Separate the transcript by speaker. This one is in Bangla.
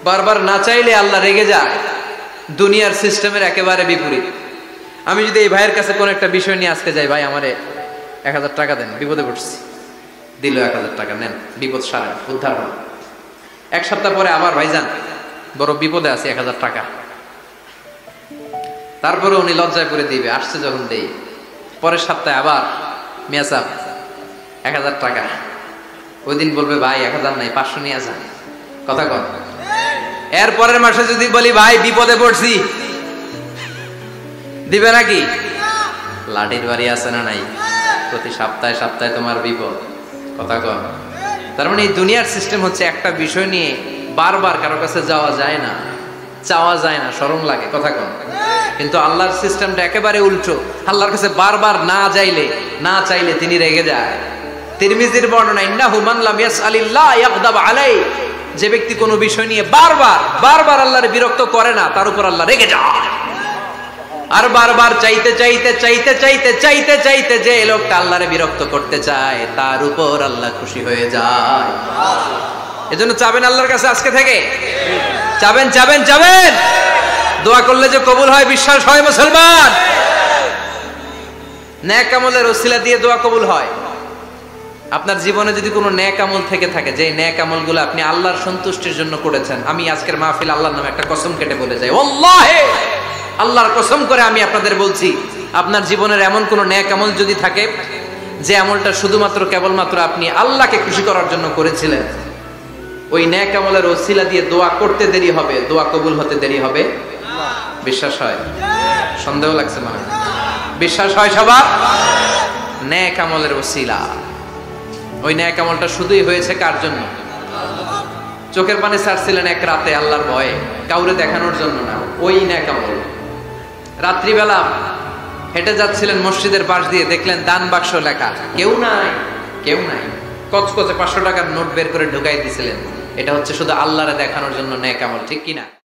Speaker 1: বারবার না চাইলে আল্লাহ রেগে যায়। দুনিয়ার সিস্টেমের একেবারে বিপরীত। আমি যদি এই ভাইয়ের কাছে কোন একটা বিষয় নিয়ে আজকে যাই, ভাই আমারে 1000 টাকা দেন, বিপদে পড়ছি, দিল 1000 টাকা, নেন, বিপদ সারেন, উদ্ধার হন। এক সপ্তাহ পরে আবার ভাইজান বড় বিপদে আছে, 1000 টাকা। তারপরে উনি লজ্জায় পড়ে দিবে, আসছে যখন দেই। পরের সপ্তাহে আবার মিয়া সাহেব 1000 টাকা। ওই দিন বলবে ভাই 1000 নাই, 500 নিয়ে যান। কথা কন। এর পরের মাসে যদি বলি ভাই বিপদে পড়ছি, দিবে নাকি? লাঠির বাড়ি আছে না নাই? প্রতি সপ্তাহে সপ্তাহে তোমার বিপদ। কথা কন। তার মানে এই দুনিয়ার সিস্টেম হচ্ছে একটা বিষয় নিয়ে বারবার কারো কাছে যাওয়া যায় না, চাওয়া যায় না, শরম লাগে। কথা কন। কিন্তু আল্লাহর সিস্টেমটা একেবারে উল্টো। আল্লাহর কাছে বারবার না চাইলে তিনি রেগে যায়। তিরমিজির বর্ণনা, ইন্নাহু মান লাম ইয়াসআলিল্লাহ ইয়াগদাব আলাই, যে ব্যক্তি কোনো বিষয় নিয়ে বারবার আল্লাহর বিরক্ত করে না, তার উপর আল্লাহ রেগে যায়। আর বারবার চাইতে যে লোকটা আল্লাহরে বিরক্ত করতে চায়, তার উপর আল্লাহ খুশি হয়ে যায়। এজন্য চাবেন আল্লাহর কাছে আজকে থেকে, চাবেন। দোয়া করলে যে কবুল হয় বিশ্বাস হয় মুসলমান। নেক আমলের ওসিলা দিয়ে দোয়া কবুল হয়। আপনার জীবনে যদি কোনো নেক আমল থেকে থাকে, যে নেক আমলগুলো আপনি আল্লাহর সন্তুষ্টির জন্য করেছেন, আমি আজকের মাহফিল আল্লাহর নামে একটা কসম কেটে বলে যাই, ওয়াল্লাহি আল্লাহর কসম করে আমি আপনাদের বলছি, আপনার জীবনের এমন কোন নেক আমল যদি থাকে, যে আমলটা শুধুমাত্র কেবলমাত্র আপনি আল্লাহকে খুশি করার জন্য করেছিলেন, ওই নেক আমলের ওসিলা দিয়ে দোয়া করতে দেরি হবে, দোয়া কবুল হতে দেরি হবে। বিশ্বাস হয়? সন্দেহ লাগছে মানে? বিশ্বাস হয় সবার? নেক আমলের ওসিলা, ওই নেক আমলটা শুধুই হয়েছে কার জন্য? চোখের পানি ছাড়ছিলেন এক রাতে আল্লাহর ভয়ে, কাউরে দেখানোর জন্য না। ওই নেক আমল। রাত্রিবেলা হেঁটে যাচ্ছিলেন মসজিদের পাশ দিয়ে, দেখলেন দান বাক্স লেখা, কেউ নাই। কচকচে 500 টাকার নোট বের করে ঢুকাই দিয়েছিলেন। এটা হচ্ছে শুধু আল্লাহরে দেখানোর জন্য নেক আমল, ঠিক কিনা?